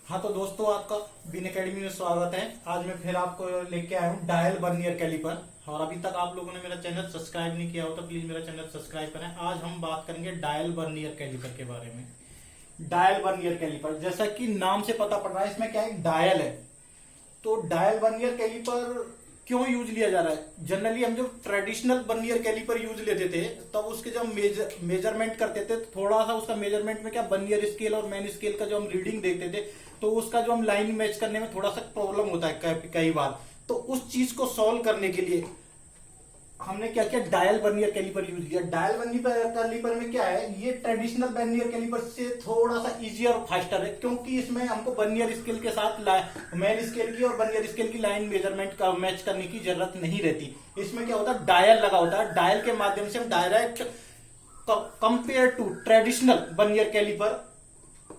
हाँ तो दोस्तों, आपका बीन एकेडमी में स्वागत है। आज मैं फिर आपको लेके आया हूँ डायल वर्नियर कैलिपर। और अभी तक आप लोगों ने मेरा चैनल सब्सक्राइब नहीं किया हो तो प्लीज मेरा चैनल सब्सक्राइब करें। आज हम बात करेंगे डायल वर्नियर कैलिपर के बारे में। डायल वर्नियर कैलिपर, जैसा कि नाम से पता पड़ रहा है, इसमें क्या है, डायल है। तो डायल वर्नियर कैलिपर क्यों यूज लिया जा रहा है? जनरली हम जो ट्रेडिशनल वर्नियर कैलिपर यूज लेते थे, तब उसके जब मेजरमेंट करते थे तो थोड़ा सा उसका मेजरमेंट में क्या, वर्नियर स्केल और मेन स्केल का जो हम रीडिंग देखते थे, तो उसका जो हम लाइन मैच करने में थोड़ा सा प्रॉब्लम होता है कई बार। तो उस चीज को सॉल्व करने के लिए हमने क्या किया, डायल वर्नियर कैलिपर यूज किया। डायल वर्नियर कैलिपर में क्या है, ये ट्रेडिशनल वर्नियर कैलिपर से थोड़ा सा इजी और फास्टर है, क्योंकि इसमें हमको वर्नियर स्केल के साथ मेन स्केल की और वर्नियर स्केल की लाइन मेजरमेंट का मैच करने की जरूरत नहीं रहती। इसमें क्या होता है, डायल लगा होता है। डायल के माध्यम से हम direct compare to traditional vernier caliper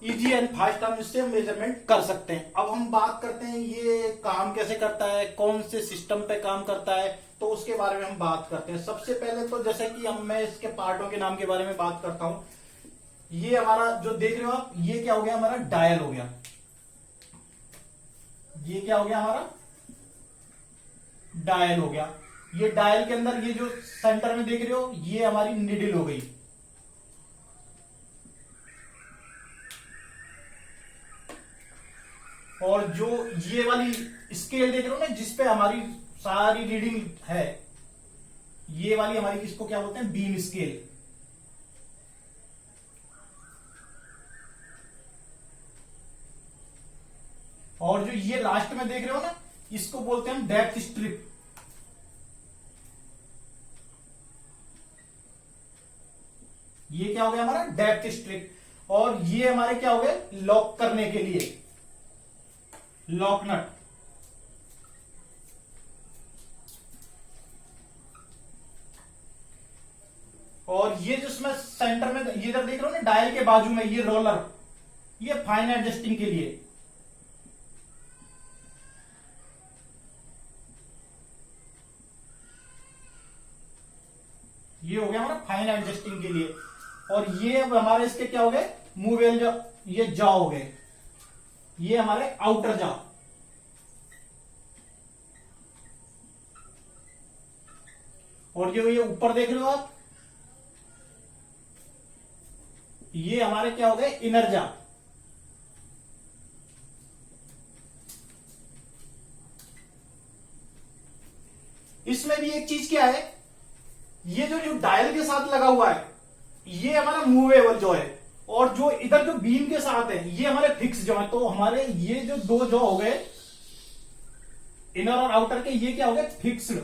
easy and fast हम इससे मेजरमेंट कर सकते हैं। अब हम बात करते हैं ये काम कैसे करता है, कौन से सिस्टम पे काम करता है, तो उसके बारे में हम बात करते हैं। सबसे पहले तो जैसे कि मैं इसके पार्टों के नाम के बारे में बात करता हूं। ये हमारा जो देख रहे हो आप, ये क्या हो गया, हमारा डायल हो गया। ये क्या हो गया, हमारा डायल हो गया। ये डायल के अंदर ये जो सेंटर में देख रहे हो, ये हमारी निडिल हो गई। और जो ये वाली स्केल देख रहे हो ना, जिसपे हमारी सारी रीडिंग है, ये वाली हमारी, इसको क्या बोलते हैं, बीम स्केल। और जो ये लास्ट में देख रहे हो ना, इसको बोलते हैं डेप्थ स्ट्रिप। ये क्या हो गया, हमारा डेप्थ स्ट्रिप। और ये हमारे क्या हो गए, लॉक करने के लिए लॉक नट। और ये जो इसमें सेंटर में ये इधर देख रहे हो ना, डायल के बाजू में ये रोलर, ये फाइन एडजस्टिंग के लिए। ये हो गया हमारा फाइन एडजस्टिंग के लिए। और ये अब हमारे इसके क्या हो गए, मूवेल, जो ये जॉ हो गए, ये हमारे आउटर जॉ। और जो ये ऊपर देख रहे हो आप, ये हमारे क्या हो गए, इनर जॉ। इसमें भी एक चीज क्या है, ये जो डायल के साथ लगा हुआ है, ये हमारा मूवेबल जॉ है। और जो इधर जो बीम के साथ है, ये हमारे फिक्स जॉ है। तो हमारे ये जो दो जॉ हो गए, इनर और आउटर के, ये क्या हो गए, फिक्स्ड।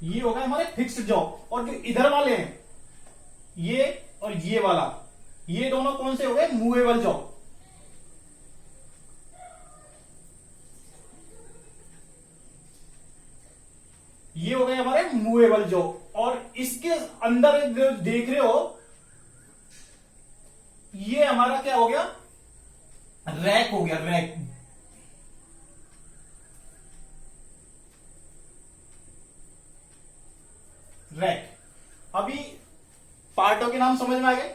ये हो गए हमारे फिक्स्ड जॉ। और जो इधर वाले हैं, ये और ये वाला, ये दोनों कौन से हो गए, मूवेबल जॉ। ये हो गए हमारे मूवेबल जॉ। और इसके अंदर जो देख रहे हो, ये हमारा क्या हो गया, रैक हो गया, रैक। रैक। अभी पार्टों के नाम समझ में आ गए,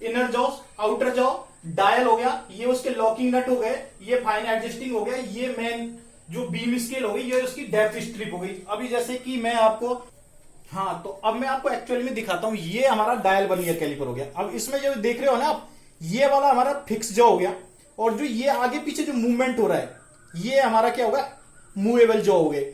inner jaw, outer jaw, dial हो गया, ये उसके लॉकिंग नट हो गए, ये फाइन एडजस्टिंग हो गया, ये मेन जो बीम स्केल हो गई, ये उसकी डेप्थ स्ट्रिप हो गई। अभी जैसे कि मैं आपको, हाँ तो अब मैं आपको एक्चुअली में दिखाता हूं। ये हमारा डायल वर्नियर कैलिपर हो गया। अब इसमें जो देख रहे हो ना आप, ये वाला हमारा फिक्स जॉ हो गया। और जो ये आगे पीछे जो मूवमेंट हो रहा है, ये हमारा क्या होगा, मूवेबल जॉ हो गए।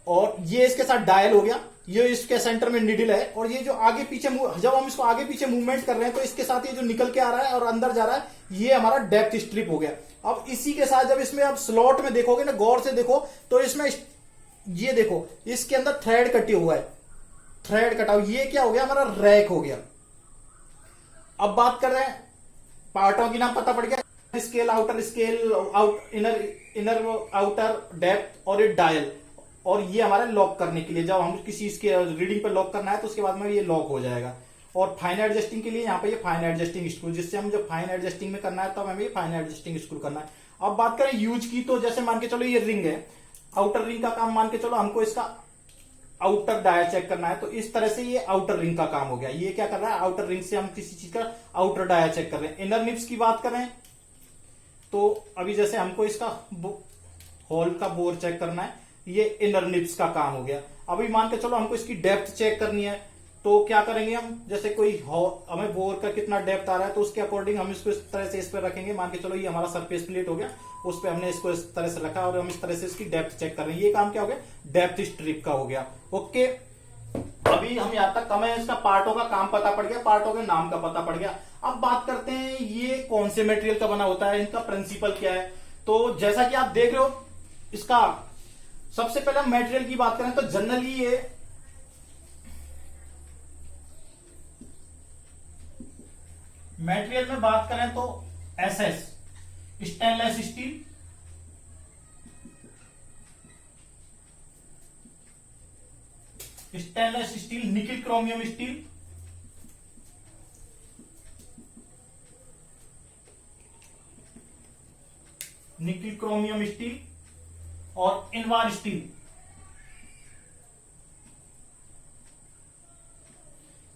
और ये इसके साथ डायल हो गया, ये इसके सेंटर में निडिल है। और ये जो आगे पीछे, जब हम इसको आगे पीछे मूवमेंट कर रहे हैं, तो इसके साथ ये जो निकल के आ रहा है और अंदर जा रहा है, ये हमारा डेप्थ स्ट्रिप हो गया। अब इसी के साथ जब इसमें आप स्लॉट में देखोगे ना, गौर से देखो, तो इसमें ये देखो, इसके अंदर थ्रेड कटे हुआ है, थ्रेड कटा हुआ, ये क्या हो गया, हमारा रैक हो गया। अब बात कर रहे हैं पार्टों की, नाम पता पड़ गया, scale, outer scale, inner outer, depth और ये डायल। और ये हमारे लॉक करने के लिए, जब हम किसी इसके रीडिंग पर लॉक करना है, तो उसके बाद में ये लॉक हो जाएगा। और फाइन एडजस्टिंग के लिए यहाँ पे ये फाइन एडजस्टिंग स्क्रू, जिससे हम जब फाइन एडजस्टिंग में करना है, तो हमें ये फाइन एडजस्टिंग स्क्रू करना है। अब बात करें यूज की, तो जैसे मान के चलो ये रिंग है, आउटर रिंग का काम मान के चलो, हमको इसका आउटर डाया चेक करना है, तो इस तरह से ये आउटर रिंग का काम हो गया। ये क्या कर रहा है, आउटर रिंग से हम किसी चीज का आउटर डाया चेक कर रहे हैं। इनर निब्स की बात करें तो अभी जैसे हमको इसका होल का बोर चेक करना है, ये इनर निब्स का काम हो गया। अभी मान के चलो हमको इसकी डेप्थ चेक करनी है, तो क्या करेंगे हम, जैसे कोई हमें बोर का कितना डेप्थ आ रहा है तो उसके अकॉर्डिंग हम इसको इस तरह से इस पर रखेंगे। मान के चलो ये हमारा सरफेस प्लेट हो गया, उस पर हमने इसको इस तरह से रखा और हम इस तरह से इसकी डेप्थ चेक कर रहे हैं। ये काम क्या हो गया, डेप्थ स्ट्रिप का हो गया। ओके, अभी हम यहां तक हमें इसका पार्टों का काम पता पड़ गया, पार्टों के नाम का पता पड़ गया। अब बात करते हैं ये कौन से मटेरियल का बना होता है, इनका प्रिंसिपल क्या है। तो जैसा कि आप देख रहे हो, इसका सबसे पहले हम मटेरियल की बात करें तो जनरली ये मटेरियल में बात करें तो SS stainless steel, stainless steel, nickel chromium steel, nickel chromium steel और इनवार स्टील।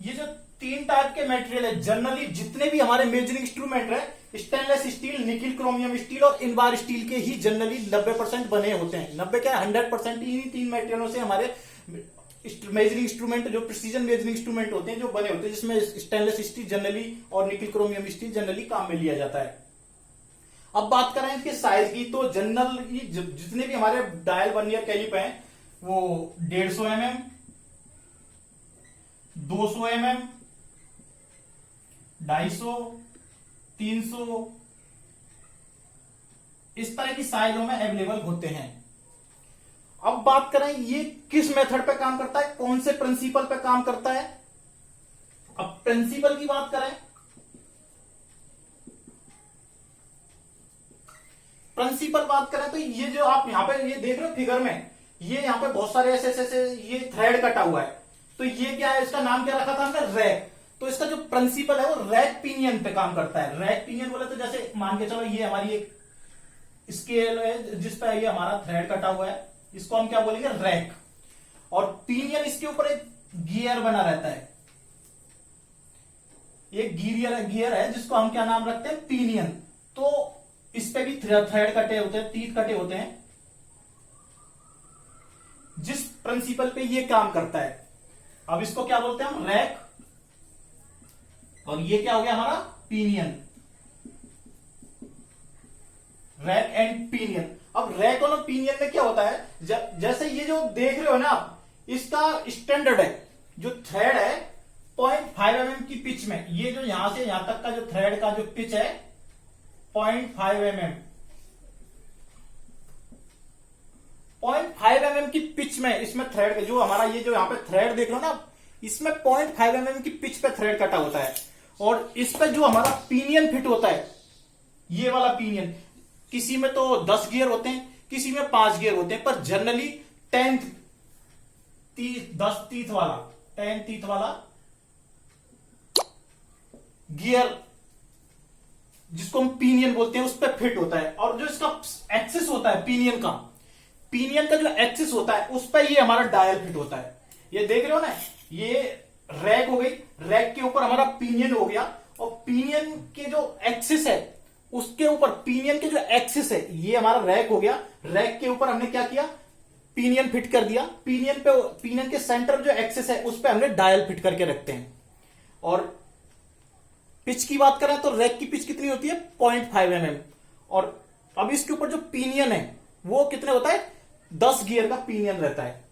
ये जो तीन टाइप के मटेरियल है, जनरली जितने भी हमारे मेजरिंग इंस्ट्रूमेंट है, stainless steel, nickel chromium steel और इनवार स्टील के ही जनरली 90% बने होते हैं। 90 क्या 100% ही तीन मटेरियलों से हमारे मेजरिंग इंस्ट्रूमेंट, जो प्रिसीजन मेजरिंग इंस्ट्रूमेंट होते हैं, जो बने होते हैं, जिसमें स्टेनलेस स्टील जनरली और निकिल क्रोमियम स्टील जनरली काम में लिया जाता है। अब बात करें इसके साइज की, तो जनरली जितने भी हमारे डायल वर्नियर कैलिपर हैं वो 150 mm, 200 mm, 250, 300 इस तरह की साइजों में अवेलेबल होते हैं। अब बात करें ये किस मेथड पे काम करता है, कौन से प्रिंसिपल पे काम करता है। अब प्रिंसिपल की बात करें, प्रिंसिपल बात करें तो ये जो आप यहां पे ये देख रहे हो फिगर में, ये यहां पे बहुत सारे ऐसे ऐसे ये थ्रेड कटा हुआ है, तो ये क्या है, इसका नाम क्या रखा था हमने, रैक। तो इसका जो प्रिंसिपल है वो रैक पिनियन पे काम करता है। रैक पिनियन बोले तो जैसे मान के चलो ये हमारी एक स्केल है जिस पे ये हमारा थ्रेड कटा हुआ है, इसको हम क्या बोलेंगे, रैक। और पिनियन, इसके ऊपर एक गियर बना रहता है, एक गियर है जिसको हम क्या नाम रखते हैं, पिनियन। तो इस पे भी थ्रेड कटे होते हैं, तीत कटे होते हैं, जिस प्रिंसिपल पे ये काम करता है। अब इसको क्या बोलते हैं हम, रैक, और ये क्या हो गया हमारा, पिनियन। Rack and pinion. अब रैक और पिनियन में क्या होता है, जैसे ये जो देख रहे हो ना आप, इसका स्टैंडर्ड है, जो थ्रेड है 0.5 mm की पिच में, ये जो यहां से यहां तक का जो थ्रेड का जो पिच है 0.5 mm, 0.5 mm की पिच में इसमें थ्रेड, जो हमारा ये जो यहां पे थ्रेड देख रहे हो ना, इसमें 0.5 mm की पिच पे थ्रेड कटा होता है। और इस पे जो हमारा पिनियन फिट होता है, ये वाला पिनियन, किसी में तो 10 गियर होते हैं, किसी में 5 गियर होते हैं, पर जनरली 10 टीथ वाला गियर, जिसको हम पिनियन बोलते हैं, उस पर फिट होता है। और जो इसका एक्सिस होता है पिनियन का जो एक्सिस होता है, उस पर ये हमारा डायल फिट होता है। ये देख रहे हो ना, ये रैक हो गई, रैक के ऊपर हमारा पिनियन हो गया, और पिनियन के जो एक्सिस है उसके ऊपर, पिनियन के जो एक्सिस है, ये हमारा रैक हो गया। रैक के ऊपर हमने क्या किया, पिनियन फिट कर दिया। पिनियन के सेंटर जो एक्सिस है उस पर हमने डायल फिट करके रखते हैं। और पिच की बात करें तो रैक की पिच कितनी होती है, 0.5 mm। और अब इसके ऊपर जो पिनियन है वो कितने होता है, 10 गियर का पिनियन रहता है।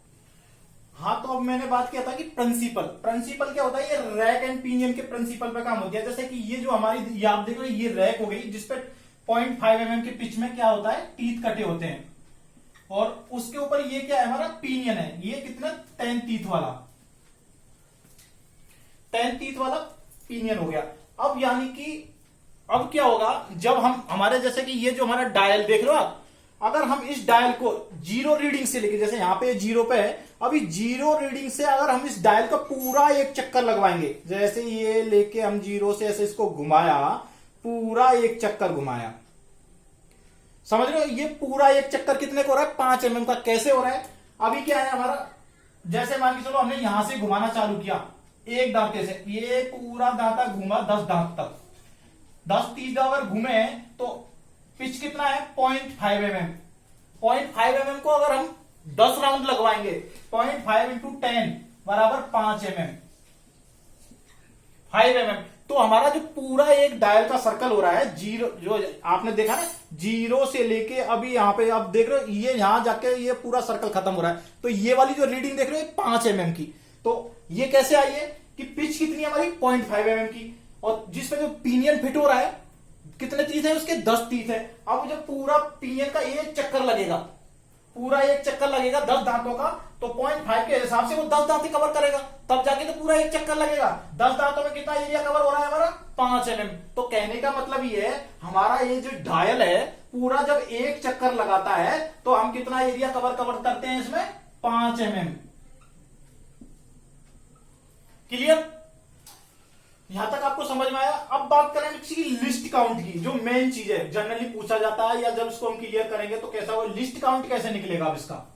हाँ, तो अब मैंने बात किया था कि प्रिंसिपल क्या होता है, ये रैक एंड पिनियन के प्रिंसिपल पे काम होता है। जैसे कि ये जो हमारी, ये आप देख रहे हो, ये रैक हो गई जिसपे 0.5 mm के पिच में क्या होता है, टीथ कटे होते हैं। और उसके ऊपर ये क्या है, हमारा पिनियन है, ये कितना, 10 टीथ वाला पिनियन हो गया। अब यानी कि अब क्या होगा, जब हमारे जैसे कि ये जो हमारा डायल देख रहे हो आप, अगर हम इस डायल को 0 रीडिंग से लेके, जैसे यहां पे 0 पे है, अभी 0 रीडिंग से अगर हम इस डायल का पूरा एक चक्कर लगवाएंगे, जैसे ये लेके हम 0 से ऐसे इसको घुमाया, पूरा एक चक्कर घुमाया, समझ रहे हो, ये पूरा एक चक्कर कितने को हो रहा है, 5 mm का। कैसे हो रहा है, अभी क्या है हमारा जैसे मान के चलो हमने यहां से घुमाना चालू किया एक दांते से, ये पूरा दांता घूमा 10 दांत तक, 10-30 अगर घूमे तो पिच कितना है 0.5 mm। 0.5 mm को अगर हम 10 राउंड लगवाएंगे, 0.5 इंटू 10 बराबर 5 mm, 5 mm। तो हमारा जो पूरा एक डायल का सर्कल हो रहा है, जीरो जो आपने देखा ना, जीरो से लेके अभी यहाँ पे आप देख रहे हो, ये यहां जाके ये पूरा सर्कल खत्म हो रहा है। तो ये वाली जो रीडिंग देख रहे हो 5 mm की। तो ये कैसे आई है कि पिच कितनी है हमारी 0.5 mm की, और जिसमें जो पिनियन फिट हो रहा है कितने तीथ है उसके 10 तीथ है। अब जब पूरा पिनियन का एक चक्कर लगेगा, पूरा एक चक्कर लगेगा 10 दांतों का, तो 0.5 के हिसाब से वो 10 दांत कवर करेगा, तब जाके तो पूरा एक चक्कर लगेगा। 10 दांतों में कितना एरिया कवर हो रहा है हमारा 5 mm। तो कहने का मतलब ये है हमारा ये जो डायल है पूरा जब एक चक्कर लगाता है तो हम कितना एरिया कवर करते हैं इसमें 5 mm। क्लियर? यहां तक आपको समझ में आया? अब बात करें इसकी लिस्ट काउंट की, जो मेन चीज है, जनरली पूछा जाता है, या जब इसको हम क्लियर करेंगे तो कैसा हो, लिस्ट काउंट कैसे निकलेगा अब इसका।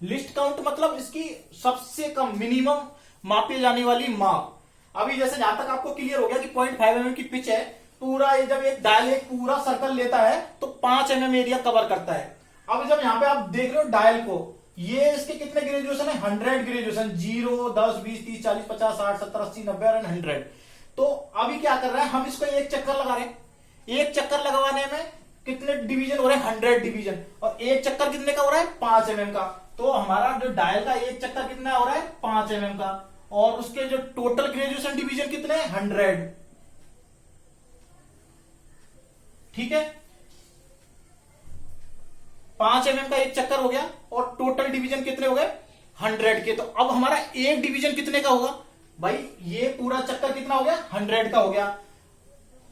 लिस्ट काउंट मतलब इसकी सबसे कम मिनिमम मापी जाने वाली माप। अभी जैसे जहां तक आपको क्लियर हो गया कि 0.5 mm की पिच है, पूरा ये जब एक डायल एक पूरा सर्कल लेता है तो 5 mm एरिया कवर करता है। अब जब यहां पे आप देख रहे हो डायल को, ये इसके कितने ग्रेजुएशन है 100 ग्रेजुएशन, 0, 10, 20, 30, 40, 50, 60, 70, 80, 90 और 100। तो अभी क्या कर रहे हैं हम, इसको एक चक्कर लगा रहे हैं, एक चक्कर लगवाने में कितने डिवीजन हो रहे हैं 100 डिवीजन, और एक चक्कर कितने का हो रहा है 5 mm का। तो हमारा जो डायल का एक चक्कर कितना हो रहा है 5 mm का, और उसके जो टोटल ग्रेजुएशन डिवीजन कितने 100। ठीक है, 5 mm का एक चक्कर हो गया और टोटल डिवीजन कितने हो गए 100 के। तो अब हमारा एक डिवीजन कितने का होगा भाई, ये पूरा चक्कर कितना हो गया 100 का हो गया,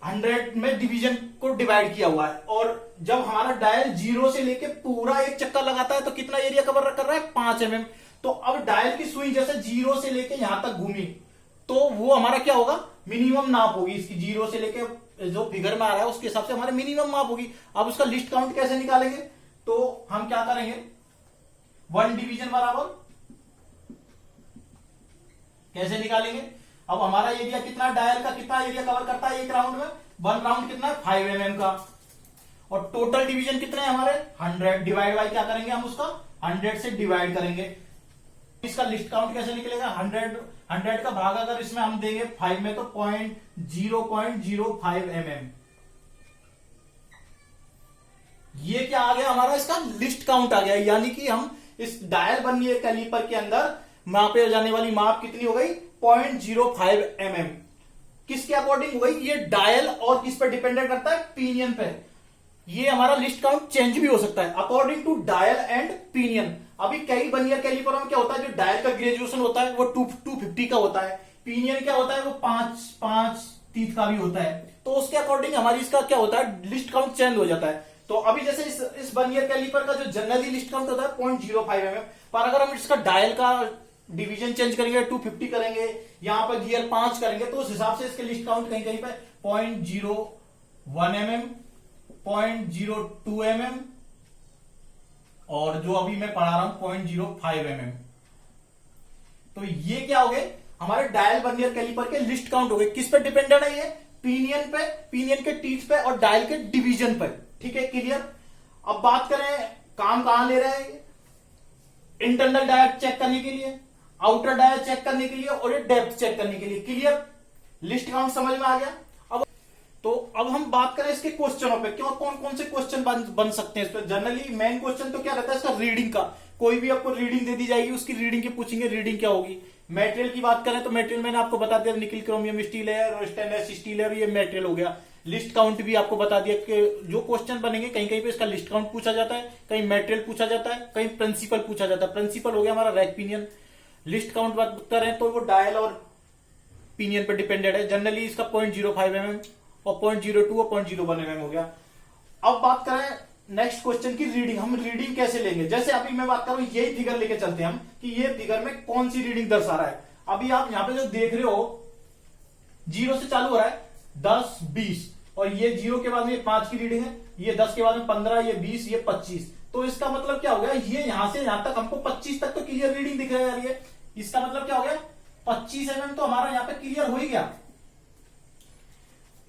100 में डिवीजन को डिवाइड किया हुआ है। और जब हमारा डायल 0 से लेके पूरा एक चक्कर लगाता है तो कितना एरिया कवर कर रहा है 5 mm। तो अब डायल की सुई जैसे 0 से लेके यहां तक घूमी तो वो हमारा क्या होगा, मिनिमम नाप होगी इसकी, 0 से लेके जो फिगर में आ रहा है उसके हिसाब से हमारे मिनिमम माप होगी। अब उसका लिस्ट काउंट कैसे निकालेंगे, तो हम क्या करेंगे, 1 डिवीजन बराबर कैसे निकालेंगे। अब हमारा एरिया कितना, डायल का कितना एरिया कवर करता है एक राउंड में, 1 राउंड कितना है 5 mm का, और टोटल डिवीजन कितने हैं हमारे 100। डिवाइड बाय क्या करेंगे हम, उसका 100 से डिवाइड करेंगे। इसका लिस्ट काउंट कैसे निकलेगा, 100 का भाग अगर इसमें हम देंगे 5 में तो 0.05 mm। ये क्या आ गया हमारा, इसका लिस्ट काउंट आ गया। यानी कि हम इस डायल वर्नियर कैलिपर के अंदर मापे जाने वाली माप कितनी हो गई 0.05 mm। किसके अकॉर्डिंग हो गई, ये डायल और किस पर डिपेंडेंट करता है, पिनियन पे। ये हमारा लिस्ट काउंट चेंज भी हो सकता है according to dial and pinion. अभी कई वर्नियर कैलिपर में क्या होता है, जो डायल का ग्रेजुएशन होता है वो 250 का होता है, पिनियन क्या होता है वो 5 तीथ का भी होता है। तो उसके अकॉर्डिंग हमारी इसका क्या होता है, लिस्ट काउंट चेंज हो जाता है। तो अभी जैसे इस वर्नियर कैलिपर का जो जनरली लिस्ट काउंट होता है 0.05 mm, पर अगर हम इसका डायल का डिवीजन चेंज करेंगे, 250 करेंगे, यहां पर गियर 5 करेंगे, तो उस हिसाब से इसके लिस्ट काउंट कहीं कहीं पे 0.01 mm, 0.02 mm, और जो अभी मैं पढ़ा रहा हूं 0.05 mm। तो ये क्या हो गए हमारे डायल वर्नियर कैलिपर के लिस्ट काउंट हो गए। किस पे डिपेंडेंट है ये, पिनियन पे, पिनियन के टीथ पे और डायल के डिवीजन पे। ठीक है, क्लियर। अब बात करें काम कहां ले रहे हैं, इंटरनल डायल चेक करने के लिए, आउटर डायल चेक करने के लिए, और ये डेप्थ चेक करने के लिए। क्लियर, लिस्ट काउंट समझ में आ गया। अब हम बात करें इसके क्वेश्चनों पे, क्यों कौन कौन से क्वेश्चन बन सकते हैं इस पर। जनरली मेन क्वेश्चन तो क्या रहता है इसका, रीडिंग का। कोई भी आपको रीडिंग दे दी जाएगी, उसकी रीडिंग के पूछेंगे, रीडिंग क्या होगी। मेटेरियल की बात करें तो मेटेरियल मैंने आपको बता दिया, निकल क्रोमियम स्टील है और स्टेनलेस स्टील है, और ये मेटेरियल हो गया। लिस्ट काउंट भी आपको बता दिया कि जो क्वेश्चन बनेंगे कहीं कहीं पे इसका लिस्ट काउंट पूछा जाता है, कहीं मेटेरियल पूछा जाता है, कहीं प्रिंसिपल पूछा जाता है। प्रिंसिपल हो गया हमारा रैक पिनियन। लिस्ट काउंट बात करें तो वो डायल और पिनियन पर डिपेंडेड है। जनरली इसका 0.05 mm और 0.02 और 0.01 mm हो गया। अब बात करें नेक्स्ट क्वेश्चन की रीडिंग, हम रीडिंग कैसे लेंगे। जैसे अभी मैं बात करूं, यही फिगर लेके चलते हैं हम कि ये फिगर में कौन सी रीडिंग दर्शा रहा है। अभी आप यहां पे जो देख रहे हो 0 से चालू हो रहा है 10, 20, और ये 0 के बाद में 5 की रीडिंग है, ये 10 के बाद में 15, ये 20, ये 25। तो इसका मतलब क्या हो गया, ये यहां से यहां तक हमको 25 तक तो क्लियर रीडिंग दिख रहा है। इसका मतलब क्या हो गया, 25 mm तो हमारा यहाँ पे क्लियर हो ही गया।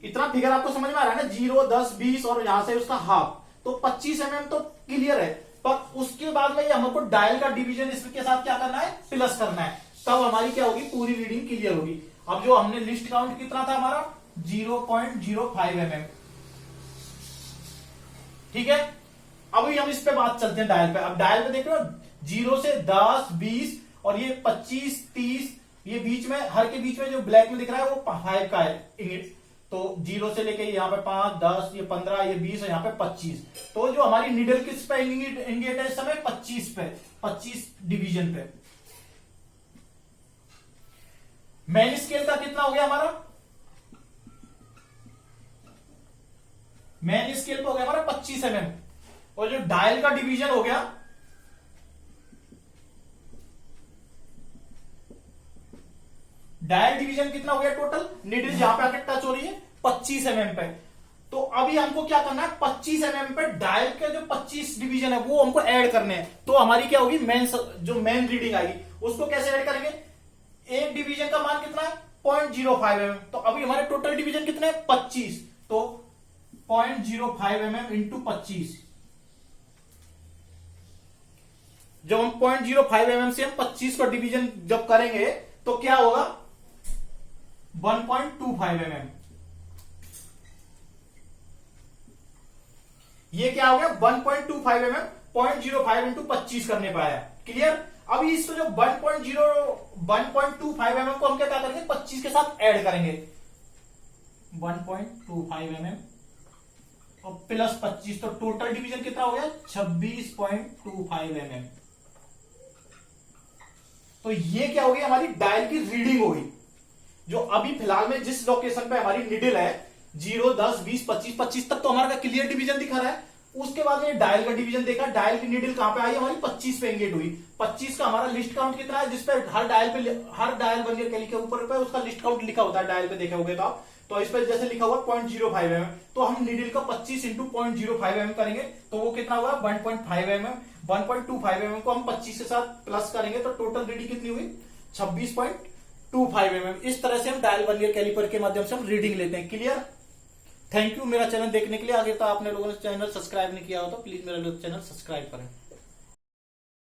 इतना फिगर आपको समझ में आ रहा है ना, 0, 10, 20 और यहां से उसका हाफ, तो 25 mm तो क्लियर है। पर उसके बाद में हमको डायल का डिवीजन इसके साथ क्या करना है, प्लस करना है, तब हमारी क्या होगी, पूरी रीडिंग क्लियर होगी। अब जो हमने लिस्ट काउंट कितना था हमारा, 0.05 mm, ठीक है। अभी हम इस पे बात चलते हैं डायल पे। अब डायल पे देख रहे हो 0 से 10, 20 और ये 25, 30, ये बीच में, हर के बीच में जो ब्लैक में दिख रहा है वो 5 का है इंगिट। तो 0 से लेके यहाँ पे 5, 10, ये 15, ये 20 और यहाँ पे 25। तो जो हमारी निडल किस पे इंगिट है इस समय, 25 पे, 25 डिवीजन पे। मेन स्केल का कितना हो गया हमारा, मेन स्केल पे हो गया हमारा 25 mm, और जो डायल का डिवीजन हो गया, डायल डिवीजन कितना हो गया टोटल, निडल जहां पे आके टच हो रही है 25 mm पे। तो अभी हमको क्या करना है, 25 mm पे डायल के जो 25 डिवीजन है वो हमको ऐड करने हैं। तो हमारी क्या होगी, मेन जो मेन रीडिंग आएगी उसको कैसे ऐड करेंगे, एक डिवीजन का मान कितना है 0.05 mm। तो अभी हमारे टोटल डिवीजन कितने हैं 25, तो 0.05 mm इंटू 25। जब हम 0.05 mm से हम 25 को डिवीजन जब करेंगे तो क्या होगा, 1.25 mm। ये क्या हो गया 1.25 mm, 0.05 इंटू 25 करने पाया, क्लियर। अभी इसको जो 1.25 mm को हम क्या करेंगे, 25 के साथ ऐड करेंगे, 1.25 mm और प्लस 25, तो टोटल डिवीजन कितना हो गया 26.25 mm। तो ये क्या होगी, हमारी डायल की रीडिंग होगी, जो अभी फिलहाल में जिस लोकेशन पे हमारी निडल है 0, 10, 20, 25, 25 तक तो हमारा क्लियर डिवीजन दिखा रहा है। उसके बाद में डायल का डिवीजन देखा, डायल की निडल कहां पे आई, हमारी 25 पे एंगेज हुई। 25 का हमारा लिस्ट काउंट कितना है, जिसपे हर डायल वर्नियर कैली के ऊपर पे उसका लिस्ट काउंट लिखा होता है, डायल पे देखे होगे तो आप। तो इस पे जैसे लिखा हुआ 0.05 mm, तो हम निडल का 25 इंटू 0.05 mm करेंगे तो वो कितना हुआ 1.5 mm। 1.25 mm को हम 25 के साथ प्लस करेंगे तो टोटल रीडिंग कितनी हुई 26.25 mm। इस तरह से हम डायल वर्नियर कैलिपर के माध्यम से हम रीडिंग लेते हैं, क्लियर। थैंक यू मेरा चैनल देखने के लिए। आगे तो आपने लोगों ने चैनल सब्सक्राइब नहीं किया हो तो प्लीज मेरा चैनल सब्सक्राइब करें।